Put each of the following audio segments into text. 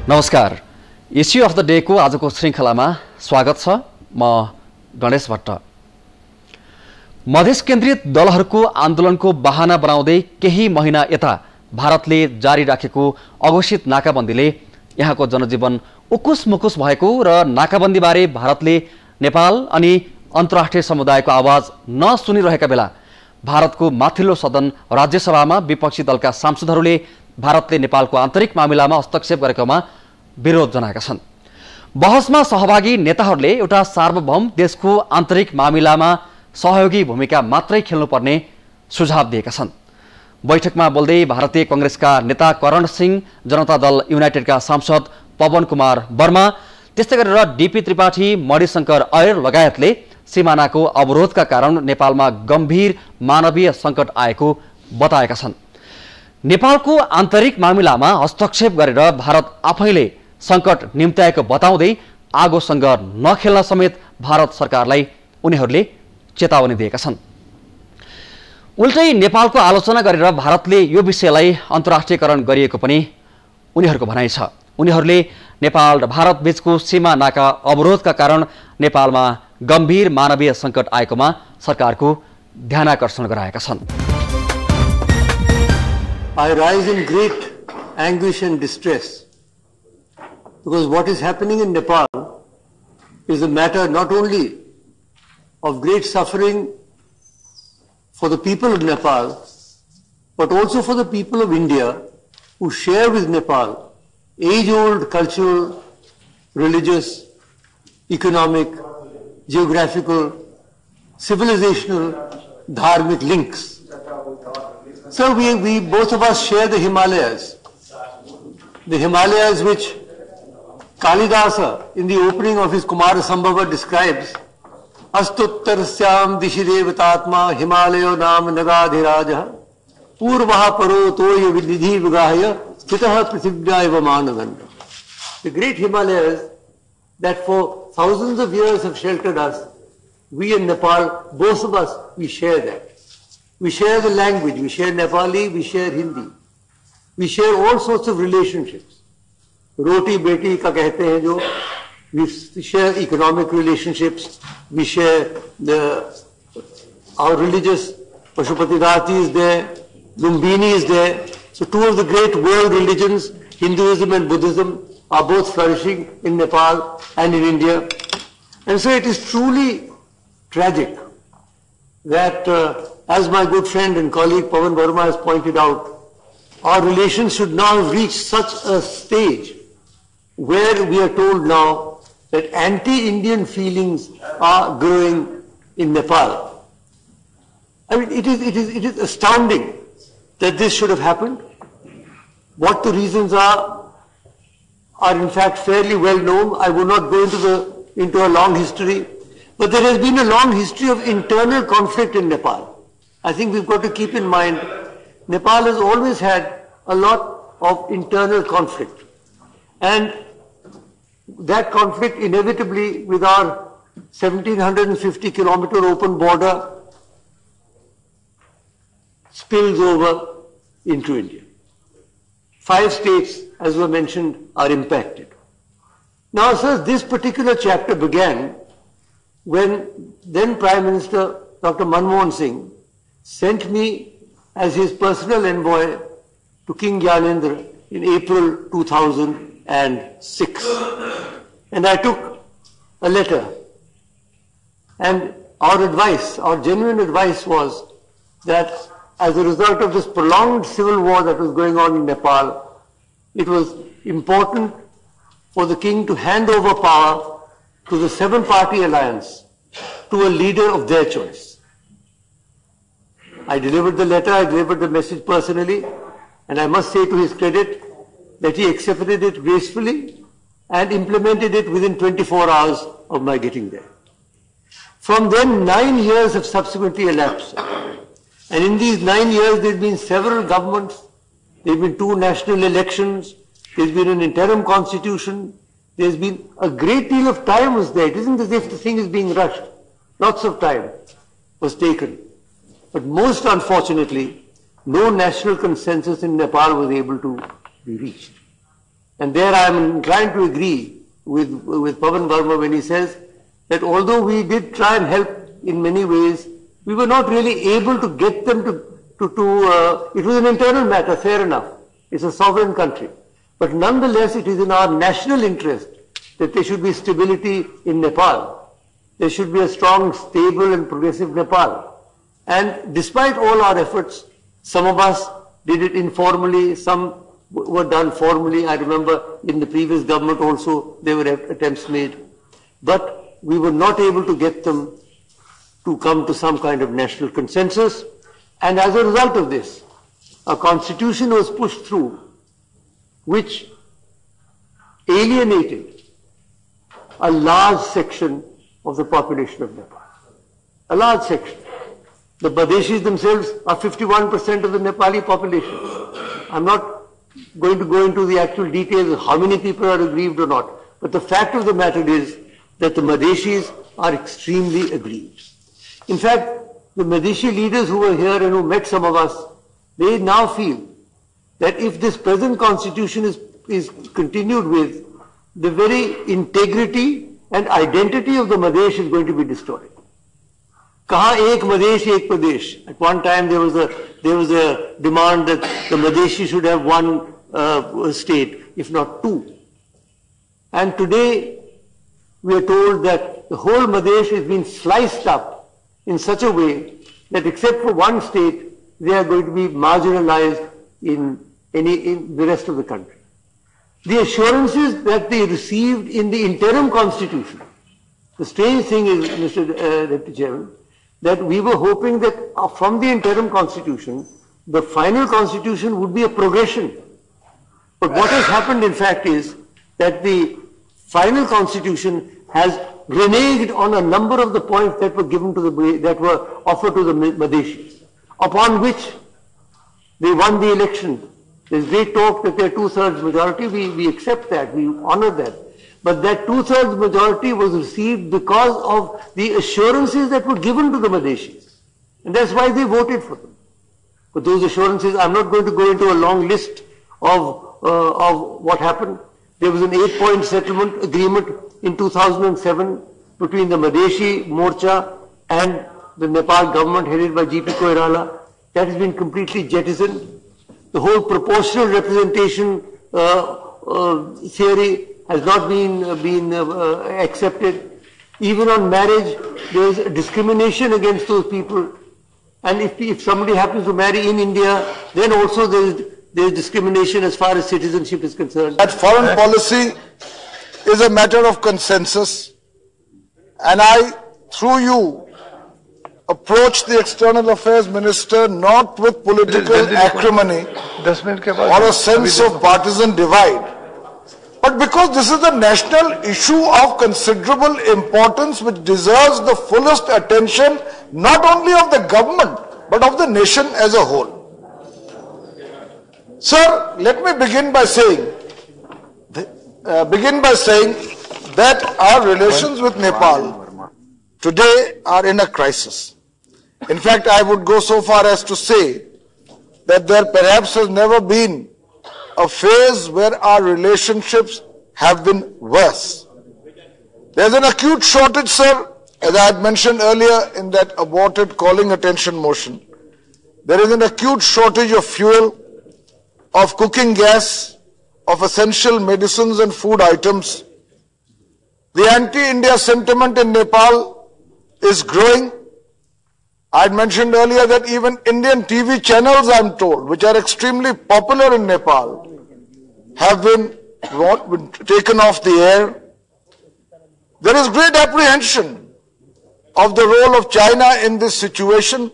नमस्कार issue of the day को आज को श्रृंखलामा स्वागत छ। म गणेश भट्ट। मधेस केन्द्रित दलहरको आन्दोलनको बहाना बनाउँदै केही महिना यता भारतले जारी राखेको अघोषित नाकाबन्दीले यहाँको जनजीवन उकुस मुकुस भएको र नाकाबन्दीबारे भारतले नेपाल अनि अन्तर्राष्ट्रिय समुदायको आवाज नसुनिरहेका बेला भारतको माथिल्लो सदन राज्यसभामा विपक्षी दलका सांसदहरूले भारतले नेपालको आन्तरिक मामिलामा हस्तक्षेप गरेकोमा विरोध जनाएका छन्। बहसमा सहभागी नेताहरूले एउटा सार्वभौम देशको आन्तरिक मामिलामा सहयोगी भूमिका मात्रै खेल्नुपर्ने सुझाव दिएका छन्। बैठकमा बोल्दै भारतीय कांग्रेसका नेता करण सिंह, जनता दल युनाइटेडका सांसद पवन कुमार वर्मा, त्यस्तै गरेर डीपी त्रिपाठी, मणिशंकर अयर लगायतले सीमानाको अवरोधका कारण नेपालमा गम्भीर मानवीय संकट आएको बताएका छन्। नेपालको आन्तरिक मामिलामा हस्तक्षेप गरेर भारत आफैले संकट निम्त्याएको बताउँदै आगोसँग नखेल्न समेत भारत सरकारलाई उनीहरूले चेतावनी दिएका छन्। उल्टै नेपालको आलोचना गरेर भारतले यो विषयलाई अन्तर्राष्ट्रियकरण गरिएको पनि उनीहरूको भनाइ छ। उनीहरूले नेपाल र भारत बीचको सीमा नाका अवरोधका कारण नेपालमा गम्भीर मानवीय संकट आएकोमा सरकारको ध्यानाकर्षण गराएका छन्। I rise in great anguish and distress because what is happening in Nepal is a matter not only of great suffering for the people of Nepal, but also for the people of India who share with Nepal age-old cultural, religious, economic, geographical, civilizational, dharmic links. So we both of us share the Himalayas. The Himalayas which Kalidasa in the opening of his Kumara Sambhava describes, Astuttarsyam Dishidevatatma Himalayo Nam Nagadhiraja Purvaha Paro Toya Vididhi Vigahaya Stitaha Prithibhyaiva Managanda. The great Himalayas that for thousands of years have sheltered us, we in Nepal, both of us, we share that. We share the language, we share Nepali, we share Hindi. We share all sorts of relationships. Roti beti ka kehte hain jo. We share economic relationships. We share our religious, Pashupati Gati is there, Lumbini is there. So two of the great world religions, Hinduism and Buddhism, are both flourishing in Nepal and in India. And so it is truly tragic that as my good friend and colleague Pawan Verma has pointed out, our relations should now have reached such a stage where we are told now that anti-Indian feelings are growing in Nepal. I mean, it is astounding that this should have happened. What the reasons are in fact fairly well known. I will not go into a long history, but there has been a long history of internal conflict in Nepal. I think we've got to keep in mind, Nepal has always had a lot of internal conflict. And that conflict inevitably with our 1750 kilometer open border spills over into India. 5 states, as were mentioned, are impacted. Now, sir, this particular chapter began when then Prime Minister Dr. Manmohan Singh sent me as his personal envoy to King Gyanendra in April 2006. And I took a letter. And our advice, our genuine advice was that as a result of this prolonged civil war that was going on in Nepal, it was important for the king to hand over power to the 7-party alliance, to a leader of their choice. I delivered the letter, I delivered the message personally, and I must say to his credit that he accepted it gracefully and implemented it within 24 hours of my getting there. From then, 9 years have subsequently elapsed. And in these 9 years, there have been several governments, there have been 2 national elections, there's been an interim constitution, there's been a great deal of time was there. It isn't as if the thing is being rushed. Lots of time was taken. But most unfortunately, no national consensus in Nepal was able to be reached. And there I am inclined to agree with Pavan Verma when he says that although we did try and help in many ways, we were not really able to get them it was an internal matter, fair enough. It's a sovereign country. But nonetheless, it is in our national interest that there should be stability in Nepal. There should be a strong, stable and progressive Nepal. And despite all our efforts, some of us did it informally, some were done formally. I remember in the previous government also there were attempts made. But we were not able to get them to come to some kind of national consensus. And as a result of this, a constitution was pushed through which alienated a large section of the population of Nepal. A large section. The Madeshis themselves are 51% of the Nepali population. I'm not going to go into the actual details of how many people are aggrieved or not. But the fact of the matter is that the Madeshis are extremely aggrieved. In fact, the Madeshi leaders who were here and who met some of us, they now feel that if this present constitution is continued with, the very integrity and identity of the Madesh is going to be destroyed. Kaha ek Madesh, ek Pradesh. At one time there was a demand that the Madeshi should have one state, if not two. And today we are told that the whole Madesh is being sliced up in such a way that except for one state, they are going to be marginalized in the rest of the country. The assurances that they received in the interim constitution, the strange thing is, Mr. Deputy Chairman, that we were hoping that from the interim constitution, the final constitution would be a progression. But what has happened in fact is that the final constitution has reneged on a number of the points that were given to that were offered to the Madeshis, upon which they won the election. There's great talk that they're 2/3 majority. We accept that, we honor that. But that 2/3 majority was received because of the assurances that were given to the Madeshis. And that's why they voted for them. But those assurances, I'm not going to go into a long list of what happened. There was an 8-point settlement agreement in 2007 between the Madeshi Morcha and the Nepal government headed by G.P. Koirala. That has been completely jettisoned. The whole proportional representation theory has not been accepted. Even on marriage, there is discrimination against those people. And if somebody happens to marry in India, then also there is discrimination as far as citizenship is concerned. That foreign policy is a matter of consensus, and I, through you, approach the External Affairs Minister not with political acrimony or a sense of partisan divide, but because this is a national issue of considerable importance which deserves the fullest attention not only of the government but of the nation as a whole. Sir, let me begin by saying that our relations with Nepal today are in a crisis. In fact, I would go so far as to say that there perhaps has never been a phase where our relationships have been worse. There's an acute shortage, sir, as I had mentioned earlier in that aborted calling attention motion. There is an acute shortage of fuel, of cooking gas, of essential medicines and food items. The anti-India sentiment in Nepal is growing. I had mentioned earlier that even Indian TV channels, I'm told, which are extremely popular in Nepal, have been taken off the air. There is great apprehension of the role of China in this situation,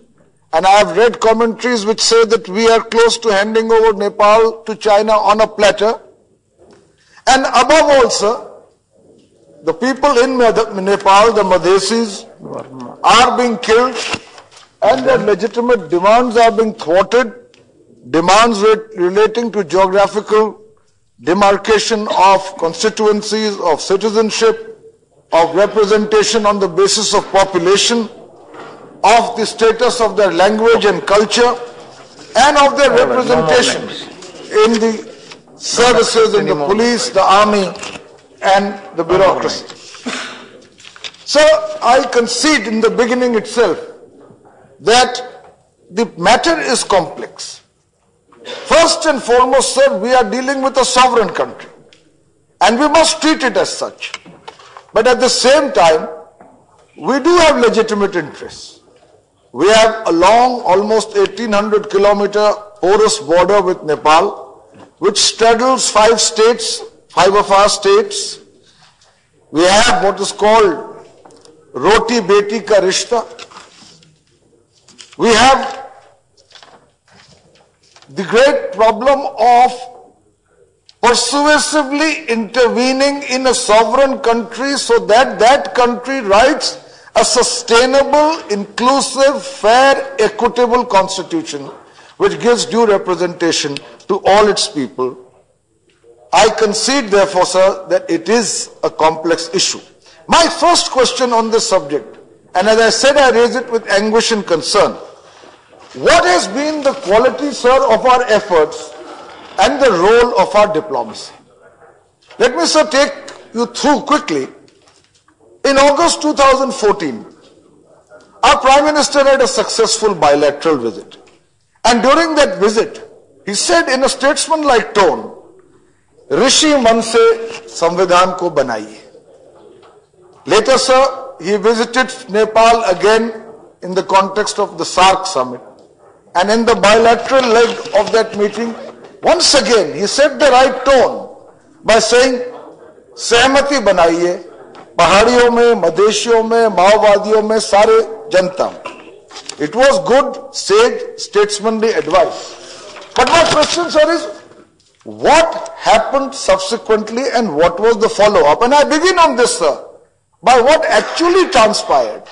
and I have read commentaries which say that we are close to handing over Nepal to China on a platter. And above all, sir, the people in Nepal, the Madesis, are being killed and their legitimate demands are being thwarted, demands relating to geographical demarcation of constituencies, of citizenship, of representation on the basis of population, of the status of their language and culture, and of their representation in the services in the police, the army, and the bureaucracy. So I concede in the beginning itself that the matter is complex. First and foremost, sir, we are dealing with a sovereign country, and we must treat it as such. But at the same time, we do have legitimate interests. We have a long, almost 1800-kilometer porous border with Nepal, which straddles 5 states, 5 of our states. We have what is called Roti Beti Ka Rishta. We have the great problem of persuasively intervening in a sovereign country so that that country writes a sustainable, inclusive, fair, equitable constitution which gives due representation to all its people. I concede, therefore, sir, that it is a complex issue. My first question on this subject, and as I said, I raise it with anguish and concern. What has been the quality, sir, of our efforts and the role of our diplomacy? Let me, sir, take you through quickly. In August 2014, our Prime Minister had a successful bilateral visit. And during that visit, he said in a statesman-like tone, Rishi man se Samvidhan ko banaiye. Later, sir, he visited Nepal again in the context of the SAARC summit. And in the bilateral leg of that meeting, once again, he set the right tone by saying, Sehmati banaiye, पहाड़ियों में, मधेशियों में, माओवादियों में, सारे जनता में. It was good, sage, statesmanly advice. But my question, sir, is what happened subsequently and what was the follow-up? And I begin on this, sir, by what actually transpired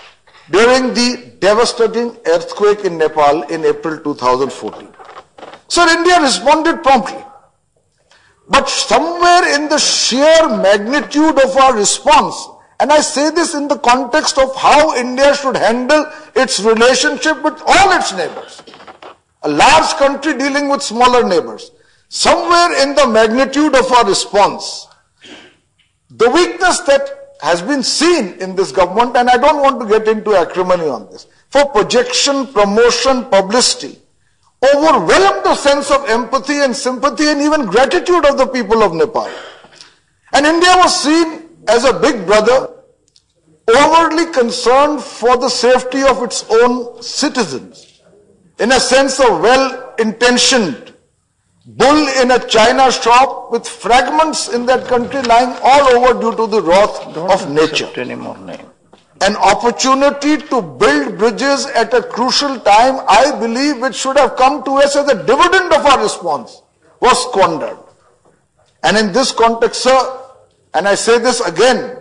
during the devastating earthquake in Nepal in April 2014. Sir, India responded promptly. But somewhere in the sheer magnitude of our response, and I say this in the context of how India should handle its relationship with all its neighbors, a large country dealing with smaller neighbors, somewhere in the magnitude of our response, the weakness that has been seen in this government, and I don't want to get into acrimony on this, for projection, promotion, publicity, overwhelmed the sense of empathy and sympathy and even gratitude of the people of Nepal. And India was seen as a big brother, overtly concerned for the safety of its own citizens, in a sense of well-intentioned bull in a china shop with fragments in that country lying all over due to the wrath of nature. An opportunity to build bridges at a crucial time, I believe, which should have come to us as a dividend of our response, was squandered. And in this context, sir, and I say this again,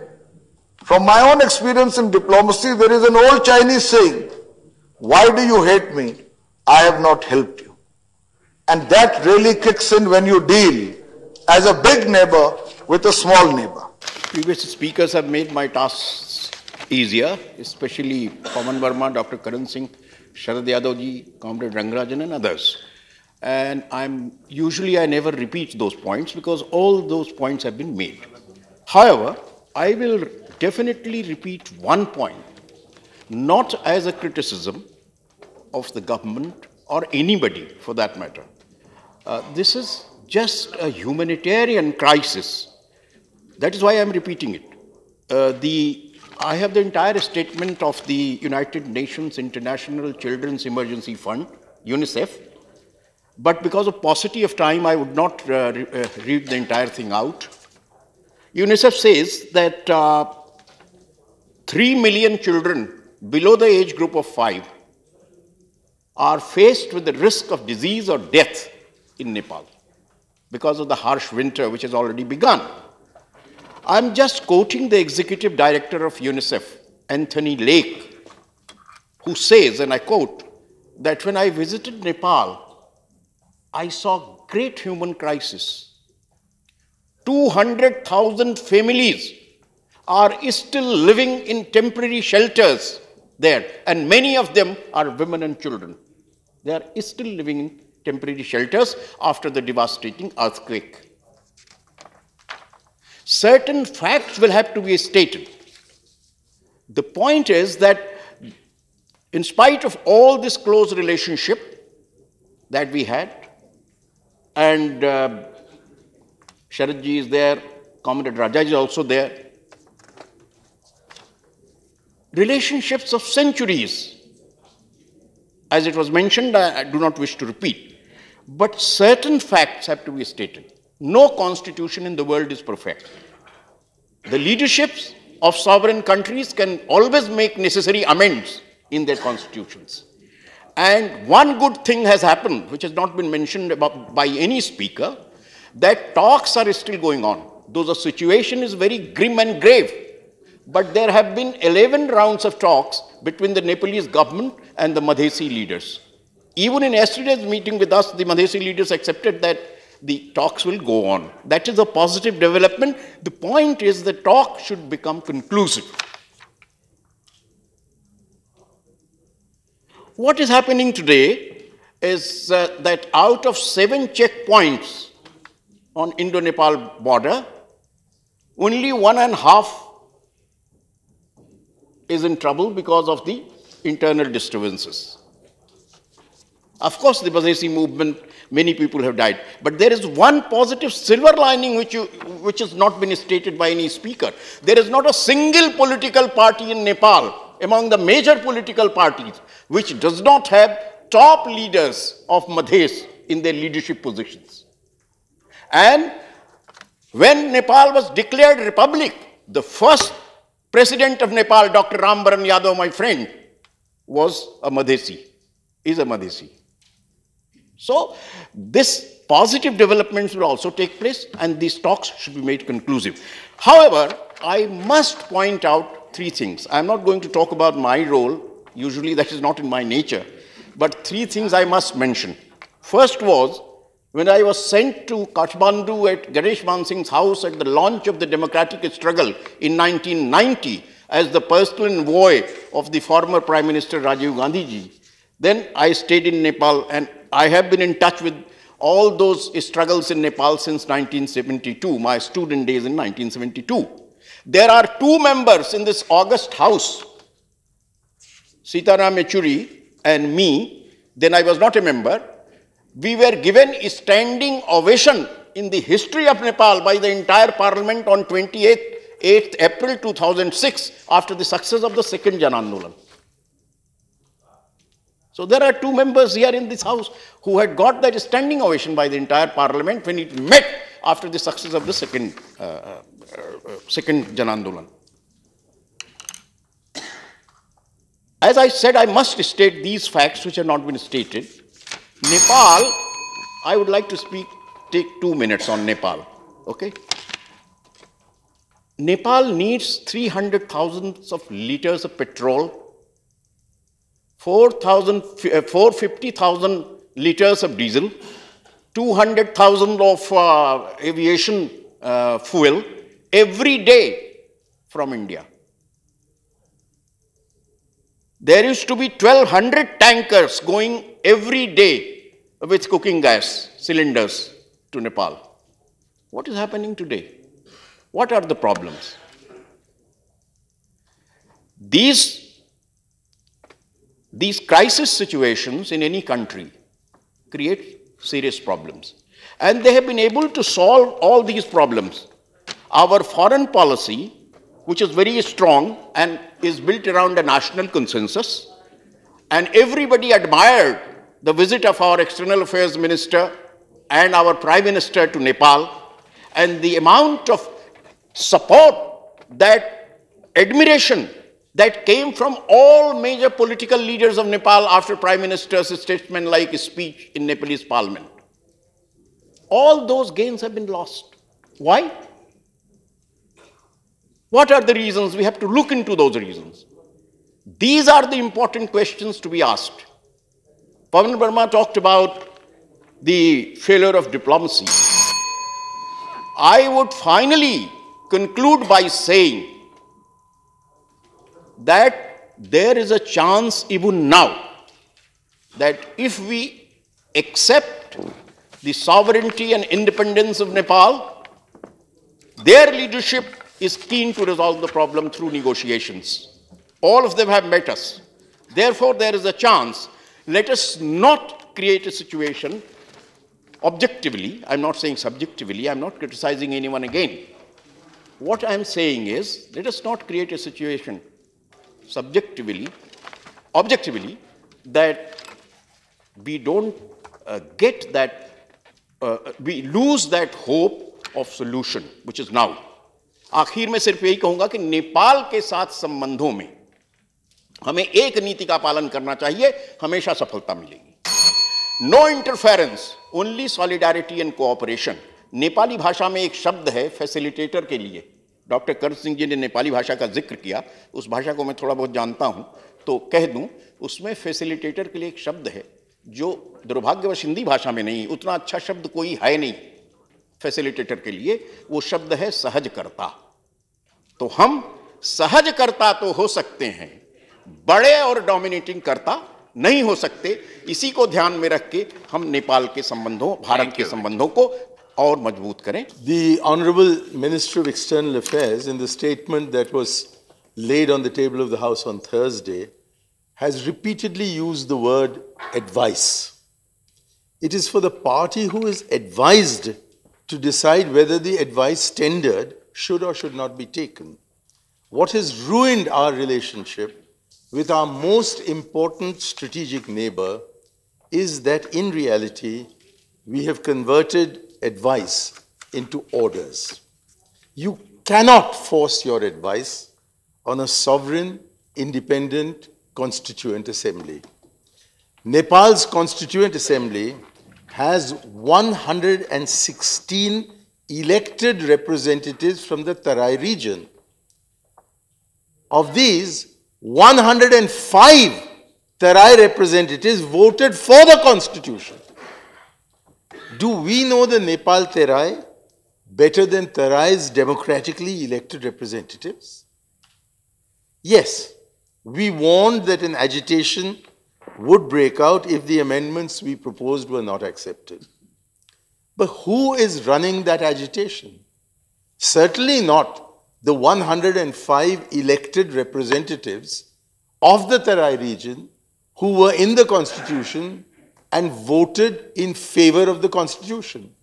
from my own experience in diplomacy, there is an old Chinese saying, why do you hate me? I have not helped you. And that really kicks in when you deal as a big neighbor with a small neighbor. Previous speakers have made my tasks easier, especially Pawan Verma, Dr. Karan Singh, Sharad Yadav ji, Comrade Rangarajan and others. And I never repeat those points because all those points have been made. However, I will definitely repeat one point, not as a criticism of the government or anybody for that matter. This is just a humanitarian crisis. That is why I am repeating it. I have the entire statement of the United Nations International Children's Emergency Fund, UNICEF, but because of paucity of time, I would not read the entire thing out. UNICEF says that 3 million children below the age group of 5 are faced with the risk of disease or death in Nepal because of the harsh winter which has already begun. I'm just quoting the executive director of UNICEF, Anthony Lake, who says, and I quote, that when I visited Nepal, I saw great human crisis. 200,000 families are still living in temporary shelters there, and many of them are women and children. They are still living in temporary shelters after the devastating earthquake. certain facts will have to be stated. The point is that in spite of all this close relationship that we had, and Sharadji is there, Comrade Raja is also there, relationships of centuries, as it was mentioned, I do not wish to repeat, but certain facts have to be stated. No constitution in the world is perfect. The leaderships of sovereign countries can always make necessary amends in their constitutions. And one good thing has happened, which has not been mentioned by any speaker, that talks are still going on. Though the situation is very grim and grave, but there have been 11 rounds of talks between the Nepalese government and the Madhesi leaders. Even in yesterday's meeting with us, the Madhesi leaders accepted that the talks will go on. That is a positive development. The point is the talk should become conclusive. What is happening today is that out of 7 checkpoints on Indo-Nepal border, only 1.5 is in trouble because of the internal disturbances. Of course, the Madhesi movement, many people have died. But there is one positive silver lining which has not been stated by any speaker. There is not a single political party in Nepal, among the major political parties, which does not have top leaders of Madhes in their leadership positions. And when Nepal was declared republic, the first president of Nepal, Dr. Rambaran Yadav, my friend, was a Madhesi, is a Madhesi. So, this positive developments will also take place and these talks should be made conclusive. However, I must point out 3 things. I am not going to talk about my role, usually that is not in my nature, but 3 things I must mention. First was, when I was sent to Kathmandu at Ganesh Man Singh's house at the launch of the democratic struggle in 1990 as the personal envoy of the former Prime Minister Rajiv Gandhi ji, then I stayed in Nepal and I have been in touch with all those struggles in Nepal since 1972, my student days in 1972. There are 2 members in this august house, Sitaram Yechury and me. Then I was not a member. We were given a standing ovation in the history of Nepal by the entire parliament on 8th April 2006 after the success of the second Jan Andolan. So there are 2 members here in this house who had got that standing ovation by the entire parliament when it met after the success of the second Jan Andolan. As I said, I must state these facts which have not been stated. Nepal, I would like to take 2 minutes on Nepal, okay? Nepal needs 300,000 of liters of petrol, 450,000 liters of diesel, 200,000 of aviation fuel every day from India. There used to be 1,200 tankers going every day with cooking gas cylinders to Nepal. What is happening today? What are the problems? These crisis situations in any country create serious problems. And they have been able to solve all these problems. Our foreign policy, which is very strong and is built around a national consensus, and everybody admired the visit of our External Affairs Minister and our Prime Minister to Nepal, and the amount of support, that admiration that came from all major political leaders of Nepal after Prime Minister's statesman-like speech in Nepalese parliament. All those gains have been lost. Why? What are the reasons? We have to look into those reasons. These are the important questions to be asked. Pawan Verma talked about the failure of diplomacy. I would finally conclude by saying that there is a chance even now that if we accept the sovereignty and independence of Nepal, Their leadership is keen to resolve the problem through negotiations. All of them have met us. Therefore, there is a chance. Let us not create a situation objectively. I'm not saying subjectively. I'm not criticizing anyone again. What I'm saying is, let us not create a situation objectively, that we don't get that, we lose that hope of solution, which is now. आखिर में सिर्फ यही कहूंगा कि नेपाल के साथ संबंधों में हमें एक नीति का पालन करना चाहिए, हमेशा सफलता मिलेगी। No interference, only solidarity and cooperation. Nepali भाषा में एक शब्द है फैसिलिटेटर के लिए। डॉक्टर करण सिंह जी ने नेपाली भाषा का जिक्र किया, उस भाषा को मैं थोड़ा बहुत जानता हूं, तो कह दूं, उसमें फैसिलिटेटर के लिए एक शब्द है जो दुर्भाग्यवश हिंदी भाषा में नहीं, उतना अच्छा शब्द कोई है नहीं फैसिलिटेटर के लिए, वो शब्द है सहजकर्ता। तो हम सहजकर्ता तो हो सकते हैं, बड़े और डोमिनेटिंग कर्ता नहीं हो सकते। इसी को ध्यान में रख के हम नेपाल के संबंधों, भारत के संबंधों को और मजबूत करें। The Honorable Minister of External Affairs, in the statement that was laid on the table of the House on Thursday, has repeatedly used the word advice. It is for the party who is advised to decide whether the advice tendered should or should not be taken. What has ruined our relationship with our most important strategic neighbor is that in reality, we have converted advice into orders. You cannot force your advice on a sovereign, independent, constituent assembly. Nepal's constituent assembly has 116 elected representatives from the Tarai region. Of these, 105 Tarai representatives voted for the constitution. Do we know the Nepal Tarai better than Tarai's democratically elected representatives? Yes, we warned that an agitation would break out if the amendments we proposed were not accepted. But who is running that agitation? Certainly not the 105 elected representatives of the Tarai region who were in the constitution and voted in favor of the constitution.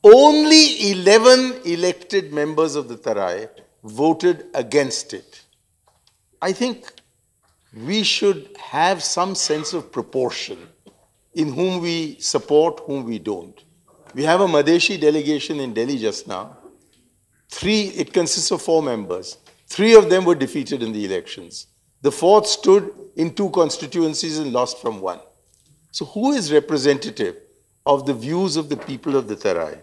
Only 11 elected members of the Tarai voted against it. I think we should have some sense of proportion in whom we support, whom we don't. We have a Madheshi delegation in Delhi just now. It consists of 4 members. 3 of them were defeated in the elections. The 4th stood in 2 constituencies and lost from 1. So who is representative of the views of the people of the Tarai?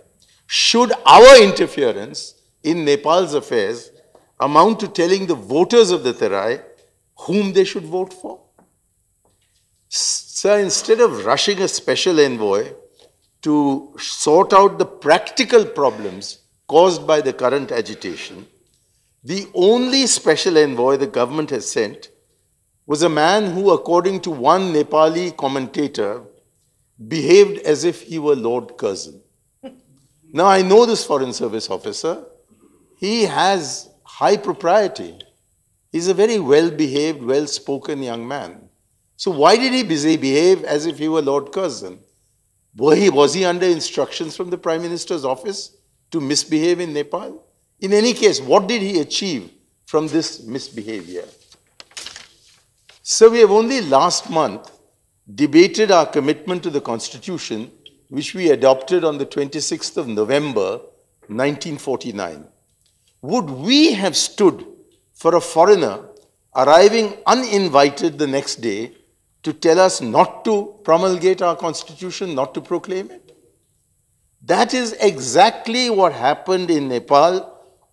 Should our interference in Nepal's affairs amount to telling the voters of the Tarai whom they should vote for? Sir, instead of rushing a special envoy to sort out the practical problems caused by the current agitation, the only special envoy the government has sent was a man who, according to one Nepali commentator, behaved as if he were Lord Curzon. Now, I know this Foreign Service officer. He has high propriety. He's a very well-behaved, well-spoken young man. So why did he behave as if he were Lord Curzon? Was he under instructions from the Prime Minister's office to misbehave in Nepal? In any case, what did he achieve from this misbehavior? So we have only last month debated our commitment to the Constitution, which we adopted on the 26th of November, 1949. Would we have stood for a foreigner arriving uninvited the next day to tell us not to promulgate our Constitution, not to proclaim it? That is exactly what happened in Nepal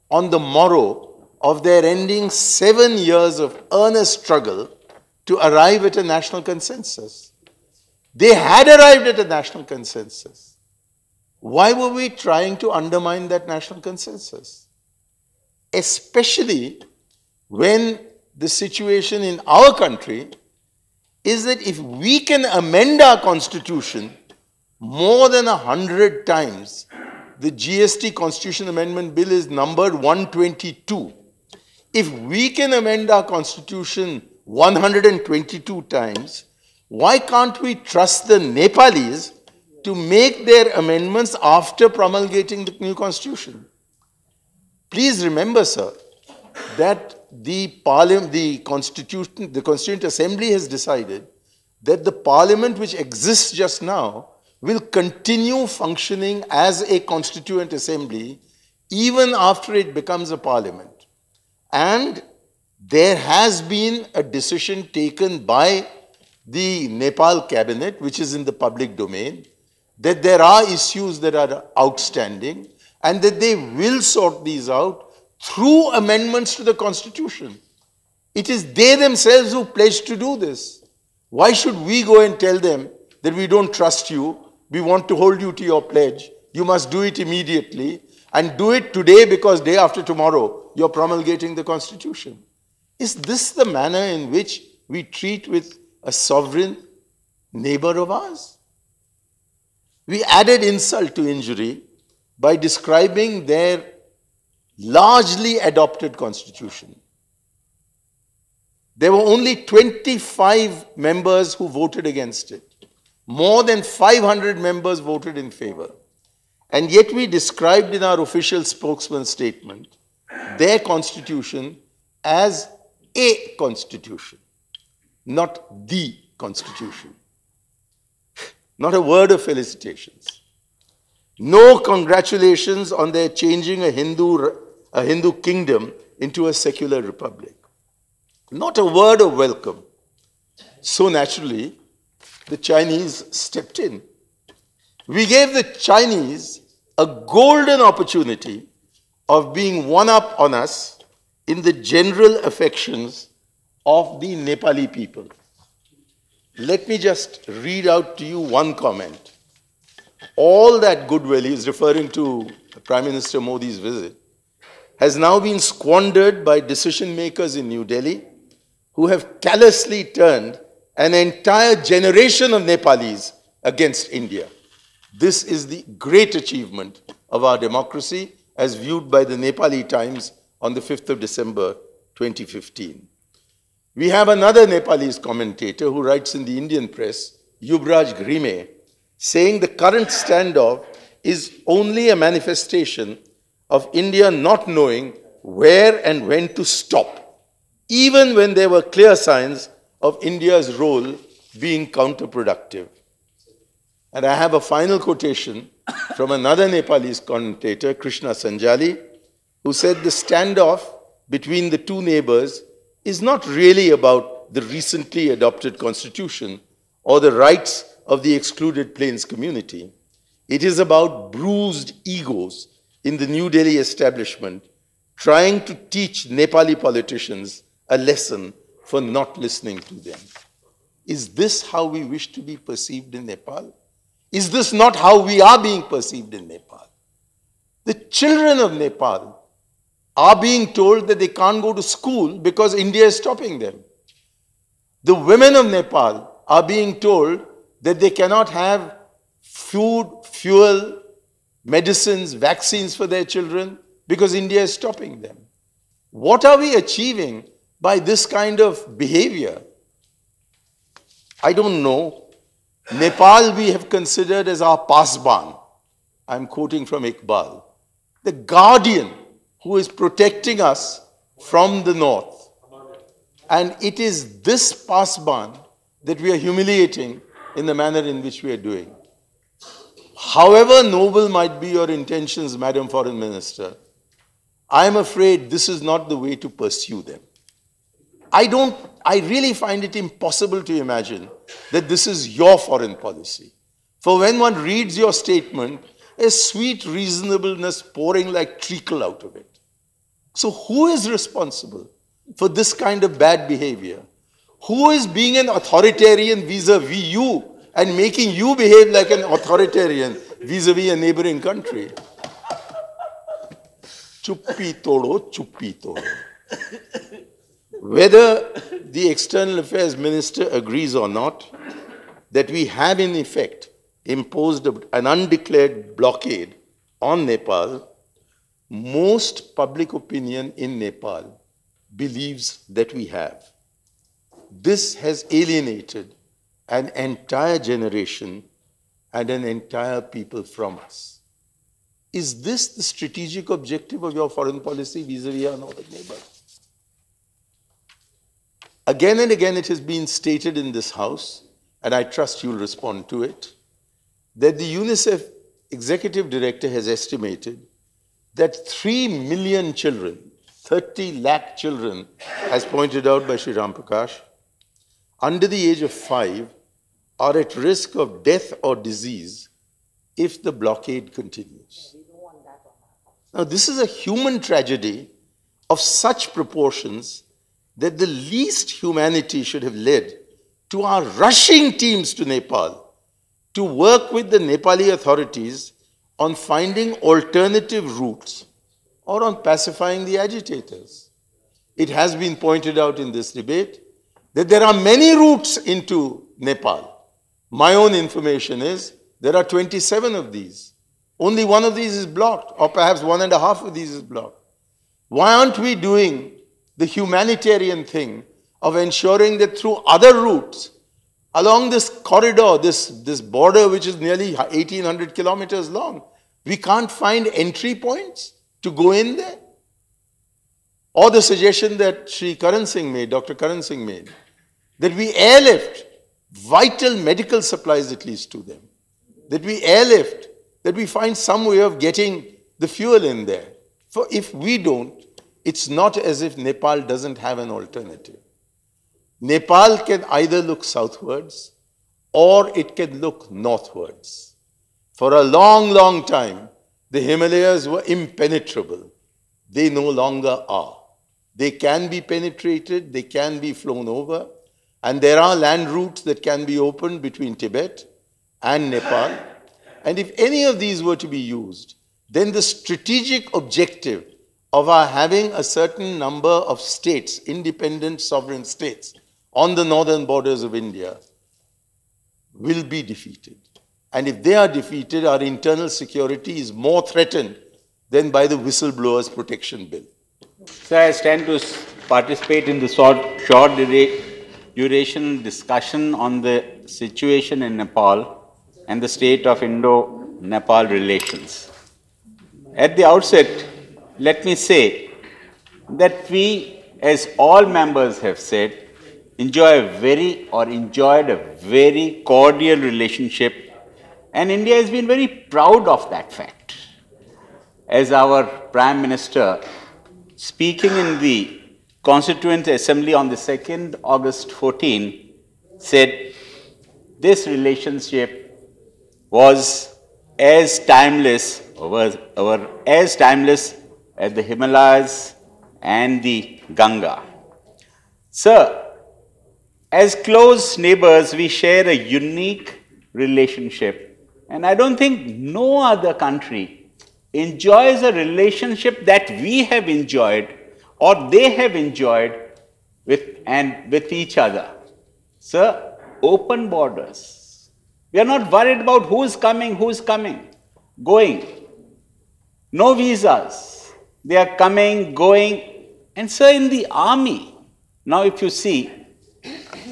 on the morrow of their ending 7 years of earnest struggle to arrive at a national consensus. They had arrived at a national consensus. Why were we trying to undermine that national consensus? Especially when the situation in our country is that if we can amend our constitution more than 100 times the GST Constitution Amendment Bill is numbered 122. If we can amend our Constitution 122 times, why can't we trust the Nepalis to make their amendments after promulgating the new Constitution? Please remember, sir, that the Constituent Assembly has decided that the Parliament which exists just now will continue functioning as a Constituent Assembly even after it becomes a Parliament. And there has been a decision taken by the Nepal cabinet, which is in the public domain, that there are issues that are outstanding and that they will sort these out through amendments to the Constitution. It is they themselves who pledged to do this. Why should we go and tell them that we don't trust you, we want to hold you to your pledge, you must do it immediately, and do it today because day after tomorrow you're promulgating the Constitution? Is this the manner in which we treat with a sovereign neighbor of ours? We added insult to injury by describing their largely adopted Constitution. There were only 25 members who voted against it. More than 500 members voted in favor. And yet we described in our official spokesman statement their constitution as a constitution, not the constitution. Not a word of felicitations. No congratulations on their changing a Hindu kingdom into a secular republic. Not a word of welcome. So naturally, the Chinese stepped in. We gave the Chinese a golden opportunity of being one up on us in the general affections of the Nepali people. Let me just read out to you one comment. All that goodwill, he is referring to Prime Minister Modi's visit, has now been squandered by decision makers in New Delhi who have callously turned an entire generation of Nepalis against India. This is the great achievement of our democracy as viewed by the Nepali Times on the 5th of December 2015. We have another Nepalese commentator who writes in the Indian press, Yuvraj Grime, saying the current standoff is only a manifestation of India not knowing where and when to stop, even when there were clear signs of India's role being counterproductive. And I have a final quotation from another Nepalese commentator, Krishna Sanjali, who said the standoff between the two neighbors is not really about the recently adopted constitution or the rights of the excluded Plains community. It is about bruised egos in the New Delhi establishment trying to teach Nepali politicians a lesson for not listening to them. Is this how we wish to be perceived in Nepal? Is this not how we are being perceived in Nepal? The children of Nepal are being told that they can't go to school because India is stopping them. The women of Nepal are being told that they cannot have food, fuel, medicines, vaccines for their children because India is stopping them. What are we achieving by this kind of behavior? I don't know. Nepal we have considered as our pasban. I'm quoting from Iqbal. The guardian who is protecting us from the north. And it is this pasban that we are humiliating in the manner in which we are doing. However noble might be your intentions, Madam Foreign Minister, I am afraid this is not the way to pursue them. I really find it impossible to imagine that this is your foreign policy. For when one reads your statement, a sweet reasonableness pouring like treacle out of it. So who is responsible for this kind of bad behavior? Who is being an authoritarian vis-a-vis you and making you behave like an authoritarian vis-a-vis a neighboring country? Chuppi todo, chuppi todo. Whether the External Affairs Minister agrees or not, that we have in effect imposed an undeclared blockade on Nepal, most public opinion in Nepal believes that we have. This has alienated an entire generation and an entire people from us. Is this the strategic objective of your foreign policy vis-a-vis our northern neighbor? Again and again it has been stated in this House, and I trust you'll respond to it, that the UNICEF Executive Director has estimated that 3 million children, 30 lakh children, as pointed out by Sri Ram Prakash, under the age of 5 are at risk of death or disease if the blockade continues. Now, this is a human tragedy of such proportions that the least humanity should have led to our rushing teams to Nepal to work with the Nepali authorities on finding alternative routes or on pacifying the agitators. It has been pointed out in this debate that there are many routes into Nepal. My own information is there are 27 of these. Only one of these is blocked, or perhaps 1.5 of these is blocked. Why aren't we doing the humanitarian thing of ensuring that through other routes, along this corridor, this border which is nearly 1,800 kilometers long, we can't find entry points to go in there? Or the suggestion that Sri Karan Singh made, Dr. Karan Singh made, that we airlift vital medical supplies at least to them, that we airlift, that we find some way of getting the fuel in there. For if we don't, it's not as if Nepal doesn't have an alternative. Nepal can either look southwards or it can look northwards. For a long, long time, the Himalayas were impenetrable. They no longer are. They can be penetrated, they can be flown over, and there are land routes that can be opened between Tibet and Nepal. And if any of these were to be used, then the strategic objective of our having a certain number of states, independent sovereign states, on the northern borders of India will be defeated. And if they are defeated, our internal security is more threatened than by the Whistleblowers Protection Bill. So I stand to participate in the short duration discussion on the situation in Nepal and the state of Indo-Nepal relations. At the outset, let me say that we, as all members have said, enjoyed a very cordial relationship, and India has been very proud of that fact. As our Prime Minister, speaking in the Constituent Assembly on the 2nd August 14, said this relationship was as timeless as the Himalayas and the Ganga. Sir, as close neighbors, we share a unique relationship, and I don't think no other country enjoys a relationship that we have enjoyed or they have enjoyed with each other. Sir, open borders. We are not worried about who's coming, going. No visas. They are coming, going. And sir, in the army, now if you see,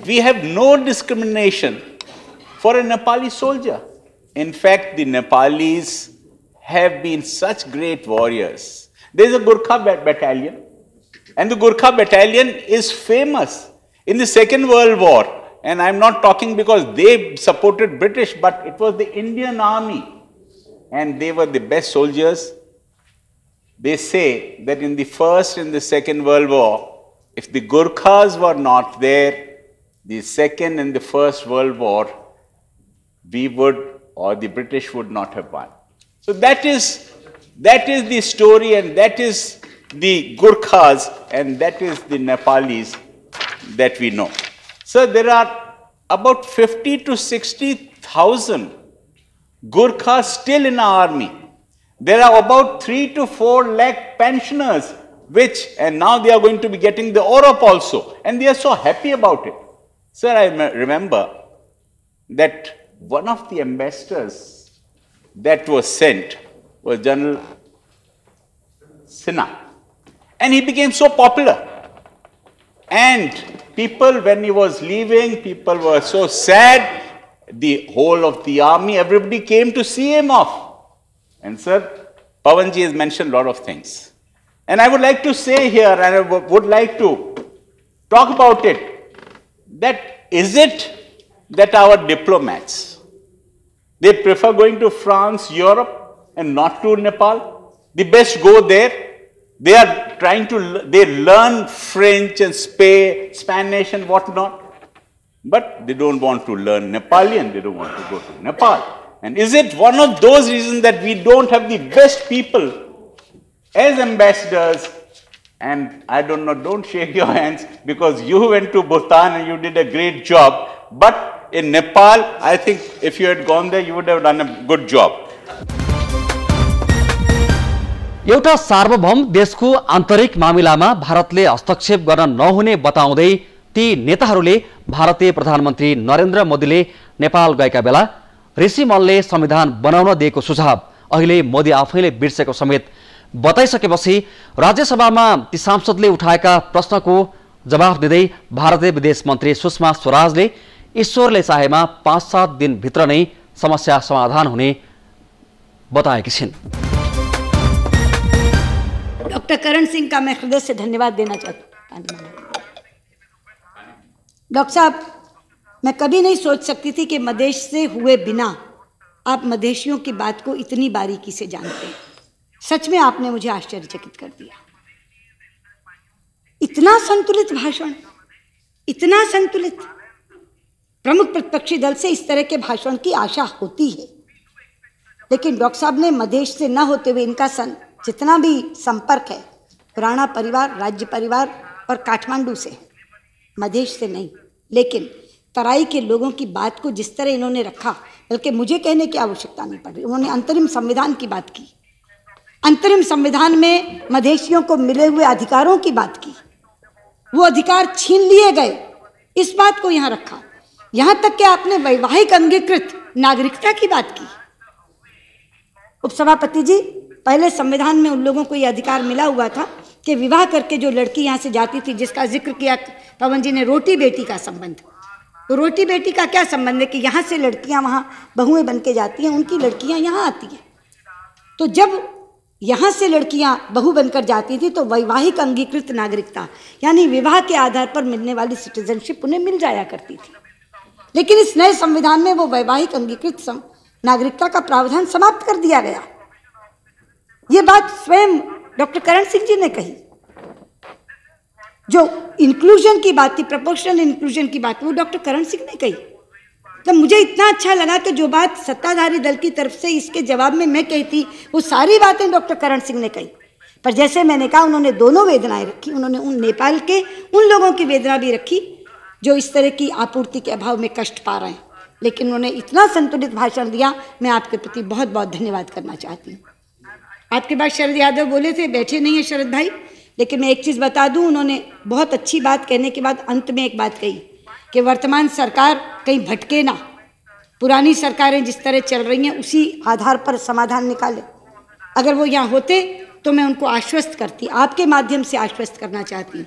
we have no discrimination for a Nepali soldier. In fact, the Nepalis have been such great warriors. There is a Gurkha battalion, and the Gurkha battalion is famous in the Second World War. And I'm not talking because they supported British, but it was the Indian Army, and they were the best soldiers. They say that in the First and the Second World War, if the Gurkhas were not there, the Second and the First World War, we would, or the British would not have won. So that is the story, and that is the Gurkhas, and that is the Nepalis that we know. So there are about 50 to 60,000 Gurkhas still in our army. There are about 3 to 4 lakh pensioners, and now they are going to be getting the OROP also, and they are so happy about it. Sir, I remember that one of the ambassadors that was sent was General Sinha. And he became so popular. And people, when he was leaving, people were so sad. The whole of the army, everybody came to see him off. And sir, Pawanji has mentioned a lot of things. And I would like to say here, and I would like to talk about it, that is it that our diplomats, they prefer going to France, Europe, and not to Nepal? The best go there. They are trying to, they learn French and Spanish and whatnot. But they don't want to learn Nepali and they don't want to go to Nepal. And is it one of those reasons that we don't have the best people as ambassadors? And I don't know, don't shake your hands because you went to Bhutan and you did a great job. But in Nepal, I think if you had gone there, you would have done a good job. एउटा सार्वभौम देशको आन्तरिक मामिलामा भारतले हस्तक्षेप गर्न नहुने बताउँदै ती नेताहरूले भारतीय प्रधानमन्त्री नरेन्द्र मोदीले नेपाल गएका बेला ऋषिमलले संविधान बनाउन दिएको सुझाव अहिले मोदी आफैले बिर्सेको समेत बताइसकेपछि राज्यसभामा ती सांसदले उठाएका प्रश्नको जवाफ दिँदै भारतीय विदेश मन्त्री सुषमा स्वराजले ईश्वरले चाहेमा 5-7 दिन भित्र नै समस्या समाधान हुने बताएकी छिन्। डॉक्टर करण सिंह का मैं हृदय से धन्यवाद देना चाहती हूँ। डॉक्टर साहब, मैं कभी नहीं सोच सकती थी कि मधेश से हुए बिना आप मधेशियों की बात को इतनी बारीकी से जानते हैं। सच में आपने मुझे आश्चर्यचकित कर दिया। इतना संतुलित भाषण, इतना संतुलित। प्रमुख प्रतिपक्षी दल से इस तरह के भाषण की आशा होती है, लेकिन डॉक्टर साहब ने मधेश से न होते हुए इनका जितना भी संपर्क है पुराना परिवार, राज्य परिवार और काठमांडू से, मधेश से नहीं, लेकिन तराई के लोगों की बात को जिस तरह इन्होंने रखा, बल्कि मुझे कहने की आवश्यकता नहीं पड़ रही। उन्होंने अंतरिम संविधान की बात की, अंतरिम संविधान में मधेशियों को मिले हुए अधिकारों की बात की, वो अधिकार छीन लिए गए, इस बात को यहाँ रखा। यहाँ तक कि आपने वैवाहिक अंगीकृत नागरिकता की बात की। उपसभापति जी, पहले संविधान में उन लोगों को ये अधिकार मिला हुआ था कि विवाह करके जो लड़की यहाँ से जाती थी, जिसका जिक्र किया पवन जी ने, रोटी बेटी का संबंध, तो रोटी बेटी का क्या संबंध है कि यहाँ से लड़कियाँ वहाँ बहुएं बन के जाती हैं, उनकी लड़कियाँ यहाँ आती हैं। तो जब यहाँ से लड़कियाँ बहू बनकर जाती थी तो वैवाहिक अंगीकृत नागरिकता यानी विवाह के आधार पर मिलने वाली सिटीजनशिप उन्हें मिल जाया करती थी। लेकिन इस नए संविधान में वो वैवाहिक अंगीकृत नागरिकता का प्रावधान समाप्त कर दिया गया। ये बात स्वयं डॉक्टर करण सिंह जी ने कही। जो इंक्लूजन की बात थी, प्रोपोर्शनल इंक्लूजन की बात, वो डॉक्टर करण सिंह ने कही। तो मुझे इतना अच्छा लगा कि जो बात सत्ताधारी दल की तरफ से इसके जवाब में मैं कहती, वो सारी बातें डॉक्टर करण सिंह ने कही। पर जैसे मैंने कहा, उन्होंने दोनों वेदनाएं रखी। उन्होंने उन नेपाल के उन लोगों की वेदना भी रखी जो इस तरह की आपूर्ति के अभाव में कष्ट पा रहे हैं, लेकिन उन्होंने इतना संतुलित भाषण दिया। मैं आपके प्रति बहुत बहुत धन्यवाद करना चाहती हूँ। आपके बाद शरद यादव बोले थे, बैठे नहीं है शरद भाई, लेकिन मैं एक चीज़ बता दूं, उन्होंने बहुत अच्छी बात कहने के बाद अंत में एक बात कही कि वर्तमान सरकार कहीं भटके ना, पुरानी सरकारें जिस तरह चल रही हैं उसी आधार पर समाधान निकाले। अगर वो यहाँ होते तो मैं उनको आश्वस्त करती, आपके माध्यम से आश्वस्त करना चाहती हूँ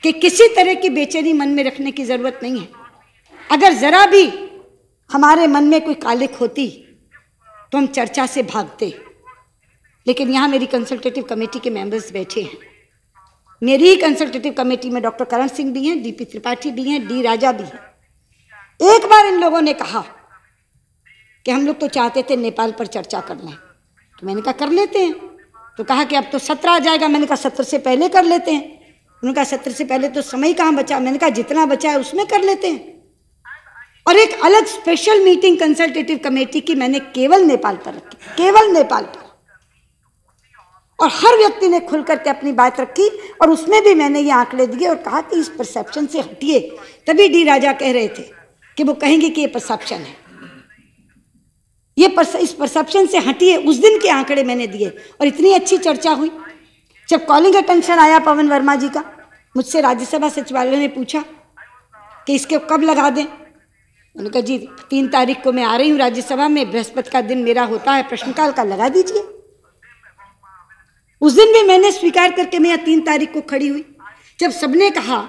कि किसी तरह की बेचैनी मन में रखने की ज़रूरत नहीं है। अगर ज़रा भी हमारे मन में कोई कालिक होती तो हम चर्चा से भागते, लेकिन यहाँ मेरी कंसल्टेटिव कमेटी के मेंबर्स बैठे हैं। मेरी ही कंसल्टेटिव कमेटी में डॉक्टर करण सिंह भी हैं, डीपी त्रिपाठी भी हैं, डी राजा भी हैं। एक बार इन लोगों ने कहा कि हम लोग तो चाहते थे नेपाल पर चर्चा कर लें, तो मैंने कहा कर लेते हैं। तो कहा कि अब तो सत्र आ जाएगा, मैंने कहा सत्र से पहले कर लेते हैं। उन्होंने कहा सत्र से पहले तो समय कहाँ बचा, मैंने कहा जितना बचा है उसमें कर लेते हैं। और एक अलग स्पेशल मीटिंग कंसल्टेटिव कमेटी की मैंने केवल नेपाल पर रखी, केवल नेपाल पर, और हर व्यक्ति ने खुल करके अपनी बात रखी। और उसमें भी मैंने ये आंकड़े दिए और कहा कि इस परसेप्शन से हटिए। तभी डी राजा कह रहे थे कि वो कहेंगे कि ये परसेप्शन है, इस परसेप्शन से हटिए। उस दिन के आंकड़े मैंने दिए और इतनी अच्छी चर्चा हुई। जब कॉलिंग अटेंशन आया पवन वर्मा जी का, मुझसे राज्यसभा सचिवालय ने पूछा कि इसके कब लगा दें, उन्होंने कहा जी 3 तारीख को मैं आ रही हूँ राज्यसभा में, बृहस्पति का दिन मेरा होता है प्रश्नकाल का, लगा दीजिए। उस दिन भी मैंने स्वीकार करके मैं यहाँ 3 तारीख को खड़ी हुई। जब सबने कहा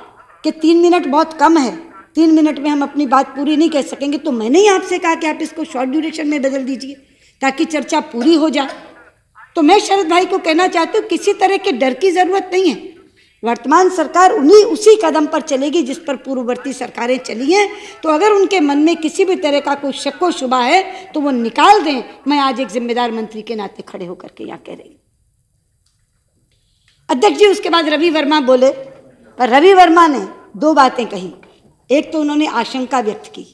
कि 3 मिनट बहुत कम है, 3 मिनट में हम अपनी बात पूरी नहीं कह सकेंगे, तो मैंने ही आपसे कहा कि आप इसको शॉर्ट ड्यूरेशन में बदल दीजिए ताकि चर्चा पूरी हो जाए। तो मैं शरद भाई को कहना चाहती हूँ किसी तरह के डर की जरूरत नहीं है। वर्तमान सरकार उसी कदम पर चलेगी जिस पर पूर्ववर्ती सरकारें चली हैं। तो अगर उनके मन में किसी भी तरह का कोई शक व शुबा है तो वो निकाल दें। मैं आज एक जिम्मेदार मंत्री के नाते खड़े होकर के यहाँ कह रही हूँ। अध्यक्ष जी, उसके बाद रवि वर्मा बोले, पर रवि वर्मा ने 2 बातें कही। एक तो उन्होंने आशंका व्यक्त की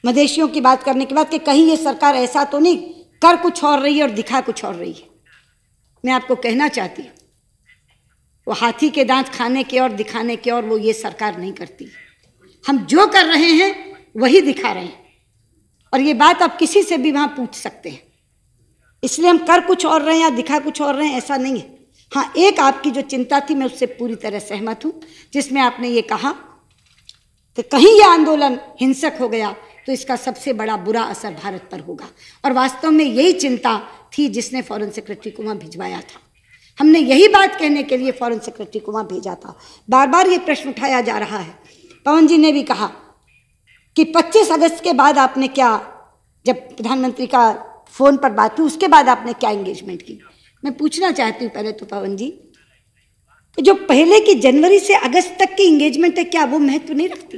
मदेशियों की बात करने के बाद कि कहीं ये सरकार ऐसा तो नहीं कर कुछ और रही है और दिखा कुछ और रही है। मैं आपको कहना चाहती हूँ वो हाथी के दांत खाने के और दिखाने के और वो ये सरकार नहीं करती। हम जो कर रहे हैं वही दिखा रहे हैं और ये बात आप किसी से भी वहाँ पूछ सकते हैं। इसलिए हम कर कुछ और रहे हैं या दिखा कुछ और रहे हैं ऐसा नहीं है। हाँ, एक आपकी जो चिंता थी मैं उससे पूरी तरह सहमत हूँ, जिसमें आपने ये कहा कि कहीं ये आंदोलन हिंसक हो गया तो इसका सबसे बड़ा बुरा असर भारत पर होगा। और वास्तव में यही चिंता थी जिसने फॉरेन सेक्रेटरी को वहाँ भिजवाया था। हमने यही बात कहने के लिए फॉरेन सेक्रेटरी को वहाँ भेजा था। बार बार ये प्रश्न उठाया जा रहा है। पवन जी ने भी कहा कि 25 अगस्त के बाद आपने क्या, जब प्रधानमंत्री का फोन पर बात हुई उसके बाद आपने क्या एंगेजमेंट की। मैं पूछना चाहती हूँ पहले तो पवन जी, जो पहले की जनवरी से अगस्त तक की एंगेजमेंट है क्या वो महत्व नहीं रखती?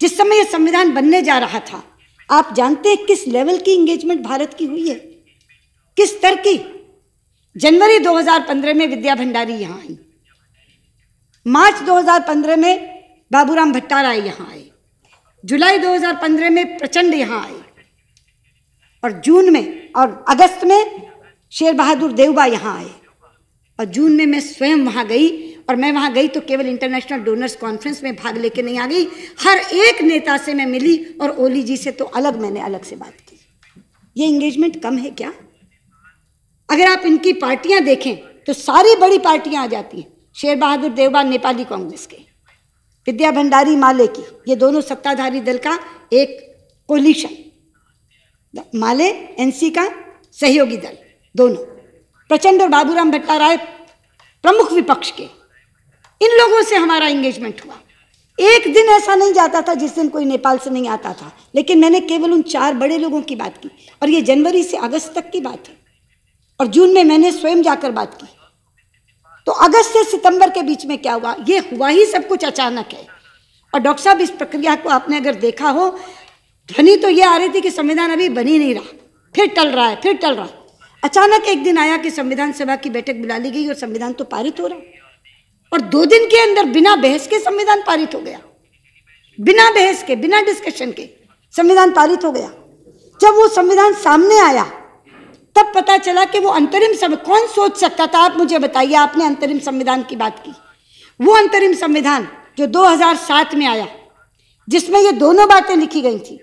जिस समय यह संविधान बनने जा रहा था आप जानते हैं किस लेवल की एंगेजमेंट भारत की हुई है, किस स्तर की। जनवरी 2015 में विद्या भंडारी यहां आई, मार्च 2015 में बाबूराम भट्टाराय यहां आए, जुलाई 2015 में प्रचंड यहां आए और जून में और अगस्त में शेर बहादुर देवबा यहां आए और जून में मैं स्वयं वहां गई। और मैं वहां गई तो केवल इंटरनेशनल डोनर्स कॉन्फ्रेंस में भाग लेके नहीं आ गई, हर एक नेता से मैं मिली और ओली जी से तो मैंने अलग से बात की। ये एंगेजमेंट कम है क्या? अगर आप इनकी पार्टियां देखें तो सारी बड़ी पार्टियां आ जाती हैं। शेर बहादुर देवबा नेपाली कांग्रेस के, विद्या भंडारी माले की, ये दोनों सत्ताधारी दल का एक कोलिशन, माले एनसी का सहयोगी दल दोनों, प्रचंड और बाबूराम भट्टाराय प्रमुख विपक्ष के। इन लोगों से हमारा एंगेजमेंट हुआ। एक दिन ऐसा नहीं जाता था जिस दिन कोई नेपाल से नहीं आता था, लेकिन मैंने केवल उन 4 बड़े लोगों की बात की और ये जनवरी से अगस्त तक की बात है और जून में मैंने स्वयं जाकर बात की। तो अगस्त से सितंबर के बीच में क्या हुआ? ये हुआ ही सब कुछ अचानक है। और डॉक्टर साहब, इस प्रक्रिया को आपने अगर देखा हो, ध्वनि तो ये आ रही थी कि संविधान अभी बन ही नहीं रहा, फिर टल रहा है, फिर टल रहा है। अचानक एक दिन आया कि संविधान सभा की बैठक बुला ली गई और संविधान तो पारित हो रहा और 2 दिन के अंदर बिना बहस के संविधान पारित हो गया, बिना बहस के, बिना डिस्कशन के संविधान पारित हो गया। जब वो संविधान सामने आया तब पता चला कि वो अंतरिम कौन सोच सकता था? आप मुझे बताइए, आपने अंतरिम संविधान की बात की, वो अंतरिम संविधान जो 2007 में आया जिसमें ये दोनों बातें लिखी गई थी,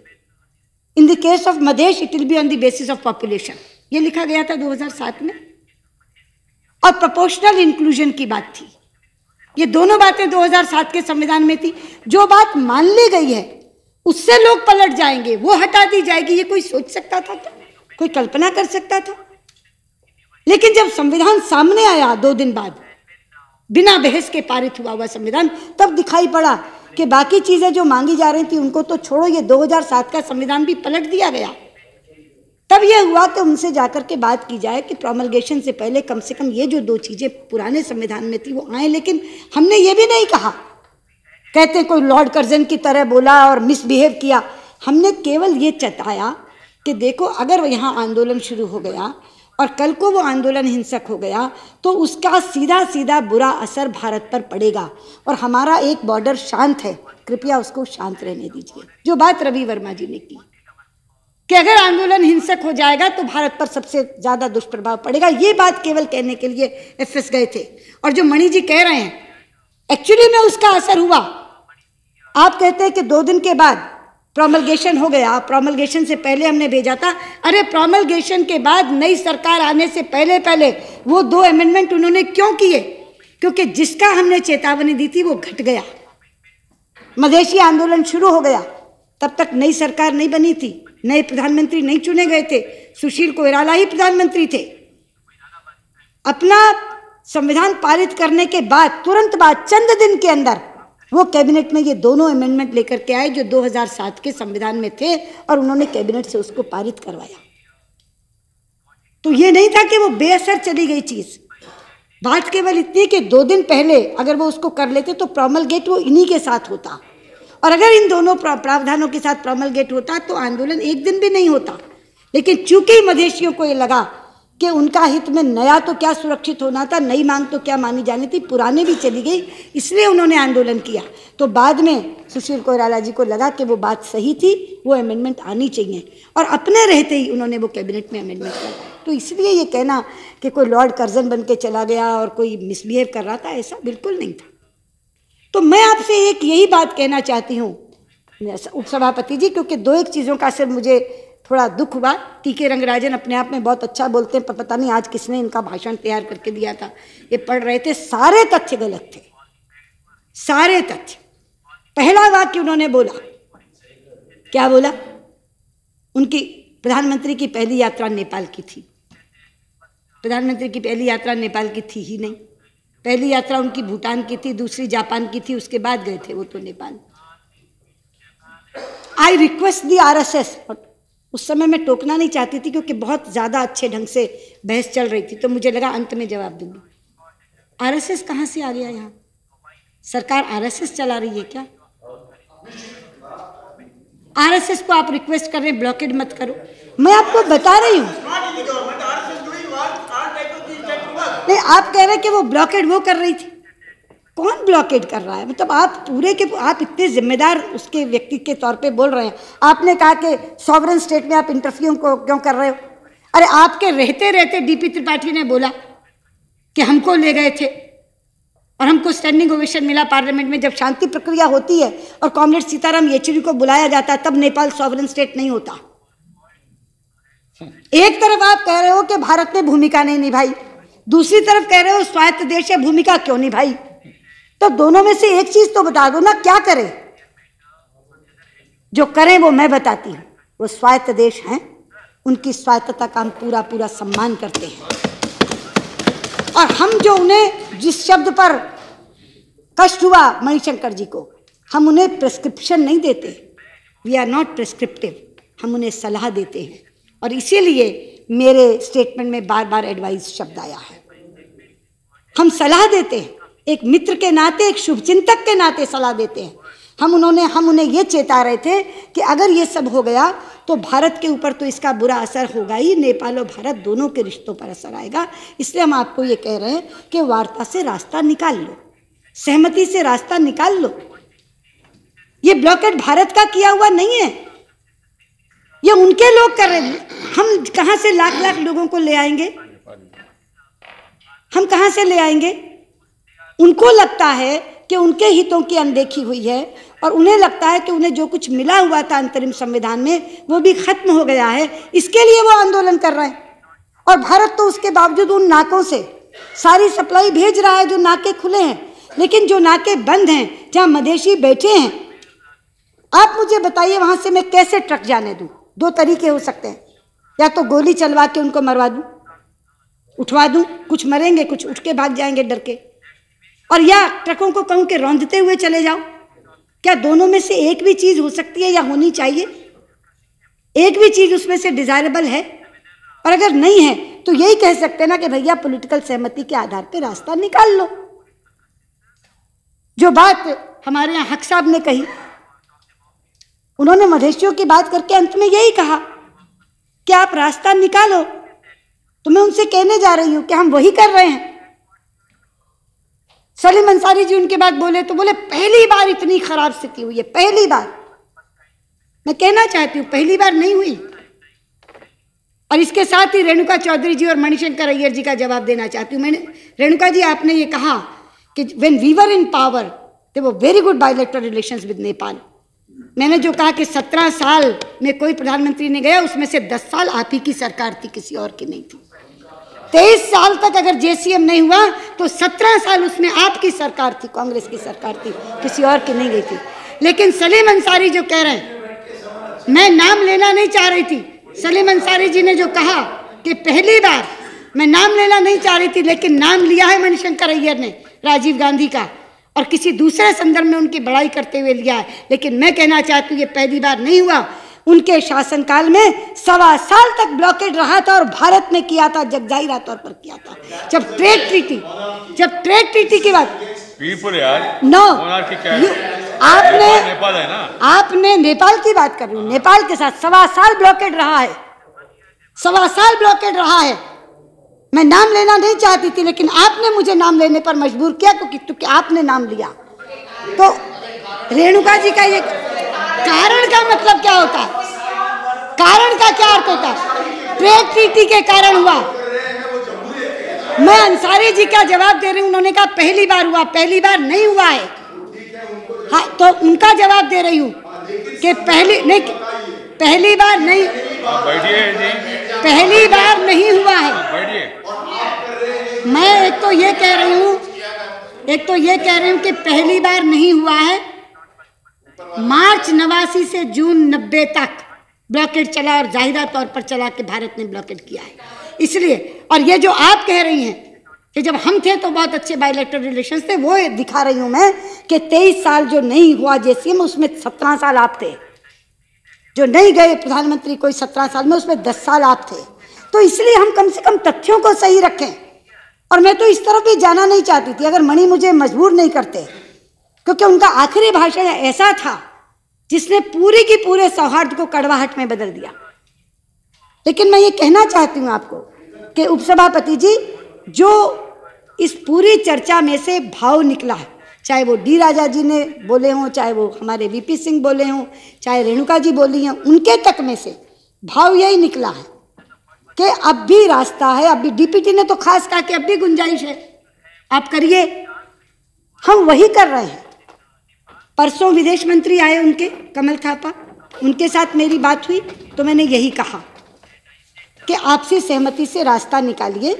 in the case of Madhesh it will be on the basis of population, ये लिखा गया था 2007 में, और प्रोपोर्शनल इंक्लूजन की बात थी। ये दोनों बातें 2007 के संविधान में थी। जो बात मान ली गई है उससे लोग पलट जाएंगे, वो हटा दी जाएगी, ये कोई सोच सकता था क्या? कोई कल्पना कर सकता था? लेकिन जब संविधान सामने आया 2 दिन बाद, बिना बहस के पारित हुआ संविधान, तब दिखाई पड़ा कि बाकी चीजें जो मांगी जा रही थी उनको तो छोड़ो, ये 2007 का संविधान भी पलट दिया गया। तब यह हुआ कि उनसे जाकर के बात की जाए कि प्रोमलगेशन से पहले कम से कम ये जो 2 चीजें पुराने संविधान में थी वो आए। लेकिन हमने ये भी नहीं कहा, कहते कोई लॉर्ड कर्जन की तरह बोला और मिसबिहेव किया। हमने केवल ये जताया कि देखो, अगर यहाँ आंदोलन शुरू हो गया और कल को वो आंदोलन हिंसक हो गया तो उसका सीधा सीधा बुरा असर भारत पर पड़ेगा और हमारा एक बॉर्डर शांत है, कृपया उसको शांत रहने दीजिए। जो बात रवि वर्मा जी ने की कि अगर आंदोलन हिंसक हो जाएगा तो भारत पर सबसे ज्यादा दुष्प्रभाव पड़ेगा, ये बात केवल कहने के लिए एफएस गए थे। और जो मणि जी कह रहे हैं, एक्चुअली में उसका असर हुआ। आप कहते हैं कि 2 दिन के बाद प्रोमलगेशन हो गया, प्रोमलगेशन से पहले हमने भेजा था। अरे प्रोमलगेशन के बाद नई सरकार आने से पहले पहले वो 2 अमेंडमेंट उन्होंने क्यों किए? क्योंकि जिसका हमने चेतावनी दी थी वो घट गया। मधेसी आंदोलन शुरू हो गया, तब तक नई सरकार नहीं बनी थी, नए प्रधानमंत्री नहीं चुने गए थे, सुशील कोइराला ही प्रधानमंत्री थे। अपना संविधान पारित करने के बाद तुरंत बाद चंद दिन के अंदर वो कैबिनेट में ये दोनों अमेंडमेंट लेकर के आए जो 2007 के संविधान में थे, और उन्होंने कैबिनेट से उसको पारित करवाया। तो ये नहीं था कि वो बेअसर चली गई चीज। बात केवल इतनी कि 2 दिन पहले अगर वो उसको कर लेते तो प्रोमलगेट वो इन्हीं के साथ होता, और अगर इन दोनों प्रावधानों के साथ प्रोमलगेट होता तो आंदोलन एक दिन भी नहीं होता। लेकिन चूंकि मधेशियों को ये लगा कि उनका हित में नया तो क्या सुरक्षित होना था, नई मांग तो क्या मानी जानी थी, पुराने भी चली गई, इसलिए उन्होंने आंदोलन किया। तो बाद में सुशील कोइराला जी को लगा कि वो बात सही थी, वो अमेंडमेंट आनी चाहिए, और अपने रहते ही उन्होंने वो कैबिनेट में अमेंडमेंट करवाया। तो इसलिए ये कहना कि कोई लॉर्ड कर्जन बन के चला गया और कोई मिसबिहेव कर रहा था, ऐसा बिल्कुल नहीं था। तो मैं आपसे एक यही बात कहना चाहती हूँ उपसभापति जी, क्योंकि 2-1 चीज़ों का सिर्फ मुझे थोड़ा दुख हुआ। टीके रंगराजन अपने आप में बहुत अच्छा बोलते हैं, पर पता नहीं आज किसने इनका भाषण तैयार करके दिया था। ये पढ़ रहे थे, सारे तथ्य गलत थे, सारे तथ्य। पहला वाक्य उन्होंने बोला, क्या बोला? उनकी प्रधानमंत्री की पहली यात्रा नेपाल की थी। प्रधानमंत्री की पहली यात्रा नेपाल की थी ही नहीं। पहली यात्रा उनकी भूटान की थी, दूसरी जापान की थी, उसके बाद गए थे वो तो Nepal. I request the RSS, उस समय मैं टोकना नहीं चाहती थी क्योंकि बहुत ज़्यादा अच्छे ढंग से बहस चल रही थी, तो मुझे लगा अंत में जवाब दूंगी। आरएसएस कहाँ से आ गया यहाँ? सरकार आरएसएस चला रही है क्या? आरएसएस को आप रिक्वेस्ट कर रहे हैं ब्लॉकेड मत करो। मैं आपको बता रही हूँ, नहीं आप कह रहे हैं कि वो ब्लॉकेड वो कर रही थी। कौन ब्लॉकेड कर रहा है? मतलब आप पूरे के आप इतने जिम्मेदार उसके व्यक्ति के तौर पे बोल रहे हैं। आपने कहा कि सॉवरेन स्टेट में आप इंटरफियर को क्यों कर रहे हो? अरे आपके रहते रहते डीपी त्रिपाठी ने बोला कि हमको ले गए थे और हमको स्टैंडिंग ओवेशन मिला पार्लियामेंट में। जब शांति प्रक्रिया होती है और कॉमरेड सीताराम येचुरी को बुलाया जाता है, तब नेपाल सॉवरेन स्टेट नहीं होता। एक तरफ आप कह रहे हो कि भारत ने भूमिका नहीं निभाई, दूसरी तरफ कह रहे हो स्वायत्त देश है, भूमिका क्यों निभाई? तो दोनों में से एक चीज तो बता दो ना, क्या करें? जो करें वो मैं बताती हूं। वो स्वायत्त देश हैं, उनकी स्वायत्तता का हम पूरा पूरा सम्मान करते हैं, और हम जो उन्हें जिस शब्द पर कष्ट हुआ मणिशंकर जी को, हम उन्हें प्रेस्क्रिप्शन नहीं देते। वी आर नॉट प्रेस्क्रिप्टिव, हम उन्हें सलाह देते हैं। और इसीलिए मेरे स्टेटमेंट में बार बार एडवाइस शब्द आया है। हम सलाह देते हैं, एक मित्र के नाते, एक शुभचिंतक के नाते सलाह देते हैं। हम उन्हें ये चेता रहे थे कि अगर ये सब हो गया तो भारत के ऊपर तो इसका बुरा असर होगा ही, नेपाल और भारत दोनों के रिश्तों पर असर आएगा। इसलिए हम आपको ये कह रहे हैं कि वार्ता से रास्ता निकाल लो, सहमति से रास्ता निकाल लो। ये ब्लॉकेट भारत का किया हुआ नहीं है, ये उनके लोग कर रहे हैं। हम कहां से लाख लाख लोगों को ले आएंगे? हम कहां से ले आएंगे? उनको लगता है कि उनके हितों की अनदेखी हुई है, और उन्हें लगता है कि उन्हें जो कुछ मिला हुआ था अंतरिम संविधान में वो भी खत्म हो गया है, इसके लिए वो आंदोलन कर रहे हैं। और भारत तो उसके बावजूद उन नाकों से सारी सप्लाई भेज रहा है जो नाके खुले हैं, लेकिन जो नाके बंद हैं, जहां मधेसी बैठे हैं, आप मुझे बताइए वहां से मैं कैसे ट्रक जाने दूं? 2 तरीके हो सकते हैं, या तो गोली चलवा के उनको मरवा दूं, उठवा दूं, कुछ मरेंगे, कुछ उठ के भाग जाएंगे डर के, और या ट्रकों को कहूं कि रौंदते हुए चले जाओ। क्या दोनों में से एक भी चीज हो सकती है या होनी चाहिए? एक भी चीज उसमें से डिजायरेबल है? और अगर नहीं है तो यही कह सकते हैं ना कि भैया पॉलिटिकल सहमति के आधार पर रास्ता निकाल लो। जो बात हमारे यहाँ हक साहब ने कही, उन्होंने मधेशियों की बात करके अंत में यही कहा कि आप रास्ता निकालो। तो मैं उनसे कहने जा रही हूं कि हम वही कर रहे हैं। सलीम अंसारी जी उनके बाद बोले तो बोले पहली बार इतनी खराब स्थिति हुई है, पहली बार। मैं कहना चाहती हूं पहली बार नहीं हुई। और इसके साथ ही रेणुका चौधरी जी और मणिशंकर अय्यर जी का जवाब देना चाहती हूँ। मैंने रेणुका जी, आपने ये कहा कि when we were in power there were very good bilateral relations with Nepal. मैंने जो कहा कि 17 साल में कोई प्रधानमंत्री नहीं गया, उसमें से 10 साल आप ही की सरकार थी, किसी और की नहीं थी। 23 साल तक अगर जेसीएम नहीं हुआ तो 17 साल उसमें आपकी सरकार थी, कांग्रेस की सरकार थी, किसी और की नहीं गई थी। लेकिन सलीम अंसारी जो कह रहे हैं, मैं नाम लेना नहीं चाह रही थी, सलीम अंसारी जी ने जो कहा कि पहली बार, मैं नाम लेना नहीं चाह रही थी लेकिन नाम लिया है मणिशंकर अय्यर ने राजीव गांधी का, और किसी दूसरे संदर्भ में उनकी बड़ाई करते हुए लिया है। लेकिन मैं कहना चाहती हूँ ये पहली बार नहीं हुआ। उनके शासनकाल में 1.25 साल तक ब्लॉकेड रहा था और भारत ने किया था, जगजाहिर तौर पर किया था। जब ट्रेड ट्रीटी की बात नो, आपने नेपाल की बात कर रही हूँ, नेपाल के साथ 1.25 साल ब्लॉकेड रहा है, 1.25 साल ब्लॉकेड रहा है। मैं नाम लेना नहीं चाहती थी लेकिन आपने मुझे नाम लेने पर मजबूर किया क्योंकि आपने नाम लिया। तो रेणुका जी का ये कारण का मतलब क्या होता है, कारण का क्या अर्थ होता है? ट्रेड ट्रीटी के कारण हुआ। मैं अंसारी जी का जवाब दे रही हूँ, उन्होंने कहा पहली बार हुआ, पहली बार नहीं हुआ है। हाँ, तो उनका जवाब दे रही हूँ कि पहली बार नहीं, पहली बार नहीं हुआ है। मैं एक तो ये कह रही हूँ कि पहली बार नहीं हुआ है। मार्च 89 से जून 90 तक ब्लॉकेड चला और जाहिरा तौर पर चला कि भारत ने ब्लॉकेड किया है। इसलिए, और ये जो आप कह रही हैं कि जब हम थे तो बहुत अच्छे बायलैटरल रिलेशंस थे, वो दिखा रही हूं मैं कि 23 साल जो नहीं हुआ जेसीएम, उसमें 17 साल आप थे। जो नहीं गए प्रधानमंत्री कोई 17 साल में, उसमें 10 साल आप थे। तो इसलिए हम कम से कम तथ्यों को सही रखें। और मैं तो इस तरफ भी जाना नहीं चाहती थी अगर मणि मुझे मजबूर नहीं करते, क्योंकि उनका आखिरी भाषण ऐसा था जिसने पूरी की पूरे सौहार्द को कड़वाहट में बदल दिया। लेकिन मैं ये कहना चाहती हूँ आपको कि उपसभापति जी, जो इस पूरी चर्चा में से भाव निकला है, चाहे वो डी राजा जी ने बोले हों, चाहे वो हमारे वीपी सिंह बोले हों, चाहे रेणुका जी बोली हैं, उनके तक में से भाव यही निकला है कि अब भी रास्ता है, अब भी डीपीटी ने तो खास कहा कि अब भी गुंजाइश है, आप करिए। हम वही कर रहे हैं। परसों विदेश मंत्री आए उनके, कमल थापा, उनके साथ मेरी बात हुई तो मैंने यही कहा कि आपसी सहमति से रास्ता निकालिए,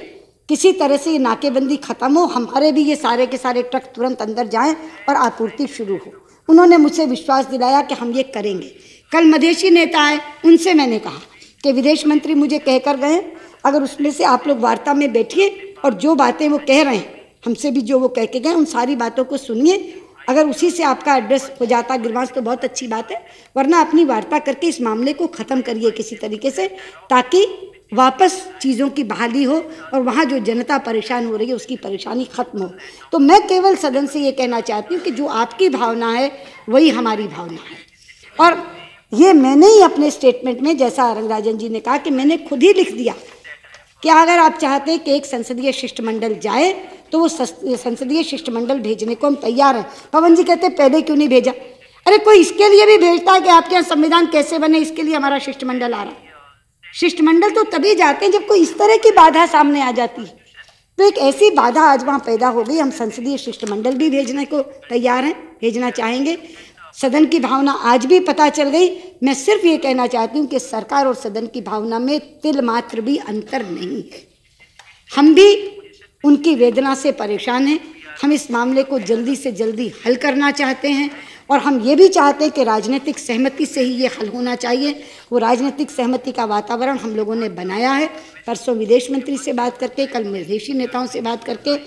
किसी तरह से ये नाकेबंदी खत्म हो, हमारे भी ये सारे के सारे ट्रक तुरंत अंदर जाएं और आपूर्ति शुरू हो। उन्होंने मुझसे विश्वास दिलाया कि हम ये करेंगे। कल मधेशी नेता आए, उनसे मैंने कहा कि विदेश मंत्री मुझे कहकर गए, अगर उसमें से आप लोग वार्ता में बैठिए और जो बातें वो कह रहे हैं, हमसे भी जो वो कह के गए, उन सारी बातों को सुनिए। अगर उसी से आपका एड्रेस हो जाता गिरवांश तो बहुत अच्छी बात है, वरना अपनी वार्ता करके इस मामले को ख़त्म करिए किसी तरीके से, ताकि वापस चीज़ों की बहाली हो और वहाँ जो जनता परेशान हो रही है उसकी परेशानी ख़त्म हो। तो मैं केवल सदन से ये कहना चाहती हूँ कि जो आपकी भावना है वही हमारी भावना है। और ये मैंने ही अपने स्टेटमेंट में, जैसा रंगराजन जी ने कहा, कि मैंने खुद ही लिख दिया कि अगर आप चाहते हैं कि एक संसदीय शिष्टमंडल जाए तो वो संसदीय शिष्टमंडल भेजने को हम तैयार हैं। पवन जी कहते पहले क्यों नहीं भेजा? अरे कोई इसके लिए भी भेजता है कि आपके यहाँ संविधान कैसे बने, इसके लिए हमारा शिष्टमंडल आ रहा है। शिष्टमंडल तो तभी जाते हैं जब कोई इस तरह की बाधा सामने आ जाती है। तो एक ऐसी बाधा आज वहाँ पैदा हो गई, हम संसदीय शिष्टमंडल भी भेजने को तैयार हैं, भेजना चाहेंगे। सदन की भावना आज भी पता चल गई। मैं सिर्फ ये कहना चाहती हूँ कि सरकार और सदन की भावना में तिल मात्र भी अंतर नहीं है। हम भी उनकी वेदना से परेशान हैं। हम इस मामले को जल्दी से जल्दी हल करना चाहते हैं और हम ये भी चाहते हैं कि राजनीतिक सहमति से ही ये हल होना चाहिए। वो राजनीतिक सहमति का वातावरण हम लोगों ने बनाया है, परसों विदेश मंत्री से बात करके, कल विदेशी नेताओं से बात करके,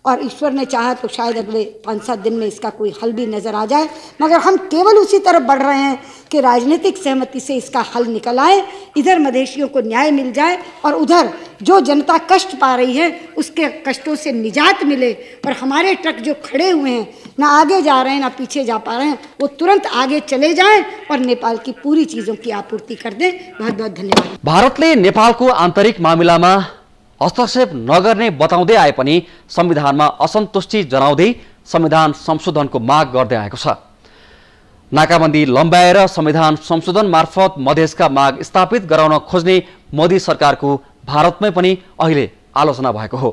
और ईश्वर ने चाहा तो शायद अगले 5-7 दिन में इसका कोई हल भी नज़र आ जाए। मगर हम केवल उसी तरफ बढ़ रहे हैं कि राजनीतिक सहमति से इसका हल निकल आए, इधर मधेशियों को न्याय मिल जाए और उधर जो जनता कष्ट पा रही है उसके कष्टों से निजात मिले, और हमारे ट्रक जो खड़े हुए हैं, ना आगे जा रहे हैं ना पीछे जा पा रहे हैं, वो तुरंत आगे चले जाएं और नेपाल की पूरी चीज़ों की आपूर्ति कर दें। बहुत बहुत धन्यवाद। भारतले नेपालको आन्तरिक मामिलामा हस्तक्षेप नगर्ने बताउँदै आए पनि संविधानमा असन्तुष्टि जनाउँदै संविधान संशोधनको माग गर्दै आएको छ। नाकाबन्दी लम्बाएर संविधान संशोधन मार्फत मधेसका माग स्थापित गराउन खोज्ने मोदी सरकारको भारतमै पनि अहिले आलोचना भएको हो।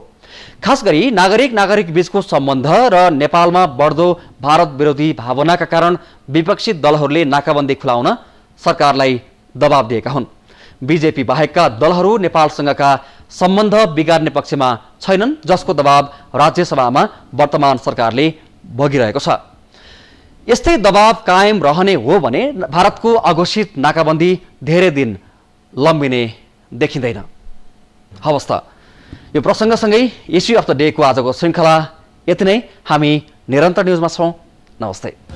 खास गरी नागरिक बीचको सम्बन्ध र नेपालमा बढ्दो भारत विरोधी भावनाका कारण विपक्षी दलहरूले नाकाबन्दी खुलाउन सरकारलाई दबाब दिएका हुन्। बीजेपी बाहेकका दलहरू नेपालसँगका सम्बन्ध बिगार्ने पक्षमा छैनन्, जसको दबाब राज्यसभामा वर्तमान सरकारले भोगिरहेको छ। यस्तै दबाव कायम रहने हो भने भारतको अघोषित नाकाबन्दी धेरै दिन लम्बिने देखिँदैन। हवस् त, यो प्रसङ्गसँगै इस्यु अफ द डे को आजको श्रृङ्खला यति नै। हामी निरन्तर न्युजमा छौँ। नमस्ते।